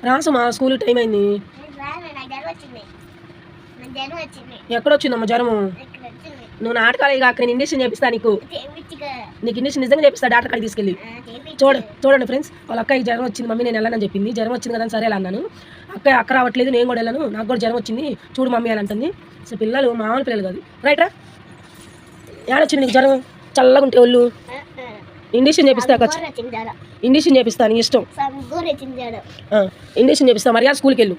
రాసమ్మా, school time అయింది. ఎక్కడొచ్చిందమ్మా జ్వరము? నువ్వు నాటకాలు ఇక అక్కడ ఇంజక్షన్ చేపిస్తా నీకు ఇంజక్షన్ నిజంగా చేపిస్తా డాక్టర్ కాడికి తీసుకెళ్ళి. చూడండి ఫ్రెండ్స్, వాళ్ళ అక్కకి జ్వరం వచ్చింది, మమ్మీ నేను వెళ్ళానని చెప్పింది. జ్వరం వచ్చింది కదా సరే అన్నాను. అక్క రావట్లేదు, నేను కూడా వెళ్ళాను, నాకు కూడా జ్వరం వచ్చింది చూడు మమ్మీ అని అంటుంది. సో పిల్లలు మామూలు పిల్లలు కాదు. రైట్ రా, ఏడొచ్చింది నీకు జ్వరం? చల్లగా ఉంటే ఒళ్ళు ఇంజక్షన్ చేపిస్తా. ఇంజక్షన్ చేపిస్తా, నీ ఇష్టం. ఇంజక్షన్ చేపిస్తా, మర్యాద స్కూల్కి వెళ్ళు.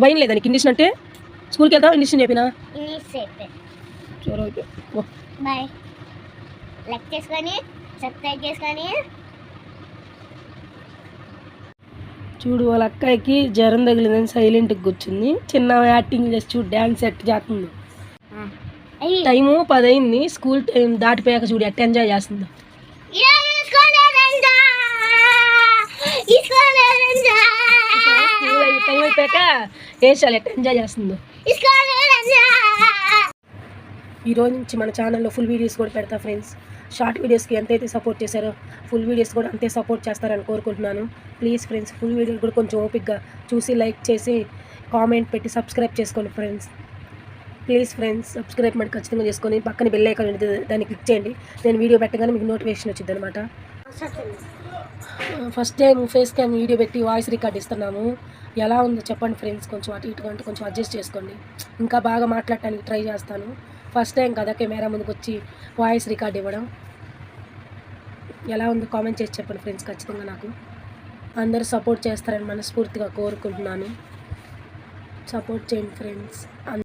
భయం లేదా నీకు ఇంజక్షన్ అంటే? స్కూల్కి వెళ్తావు, ఇంజక్షన్ చెప్పినా. చూడు వాళ్ళ అక్కకి జ్వరం తగిలిందని సైలెంట్గా కూర్చుంది. చిన్న యాక్టింగ్ చేసి చూడు, డ్యాన్స్ ఎట్ చేస్తుంది. టైము 10 అయింది, స్కూల్ టైం దాటిపోయాక చూడు ఎట్ ఎంజాయ్ చేస్తుంది. టైం అయిపోయాక వేసాలి ఎట్ ఎంజాయ్ చేస్తుందో. ఈ రోజు నుంచి మన ఛానల్లో ఫుల్ వీడియోస్ కూడా పెడతా ఫ్రెండ్స్. షార్ట్ వీడియోస్కి ఎంతైతే సపోర్ట్ చేశారో ఫుల్ వీడియోస్ కూడా అంతే సపోర్ట్ చేస్తారని కోరుకుంటున్నాను. ప్లీజ్ ఫ్రెండ్స్, ఫుల్ వీడియోస్ కూడా కొంచెం ఓపిక్గా చూసి లైక్ చేసి కామెంట్ పెట్టి సబ్స్క్రైబ్ చేసుకోండి ఫ్రెండ్స్. ప్లీజ్ ఫ్రెండ్స్, సబ్స్క్రైబ్ మరి ఖచ్చితంగా చేసుకొని పక్కన బెల్ ఐకాన్ ఉంటుంది, దాన్ని క్లిక్ చేయండి. నేను వీడియో పెట్టగానే మీకు నోటిఫికేషన్ వచ్చింది అనమాట. First time face cam video పెట్టి వాయిస్ రికార్డ్ ఇస్తున్నాము. ఎలా ఉందో చెప్పండి ఫ్రెండ్స్, కొంచెం అటు ఇటు అంటే కొంచెం అడ్జస్ట్ చేసుకోండి. ఇంకా బాగా మాట్లాడటానికి ట్రై చేస్తాను. ఫస్ట్ టైం కదా కెమెరా ముందుకు వచ్చి వాయిస్ రికార్డ్ ఇవ్వడం. ఎలా ఉందో కామెంట్ చేసి చెప్పండి ఫ్రెండ్స్. ఖచ్చితంగా నాకు అందరూ సపోర్ట్ చేస్తారని మనస్ఫూర్తిగా కోరుకుంటున్నాను. సపోర్ట్ చేయండి ఫ్రెండ్స్.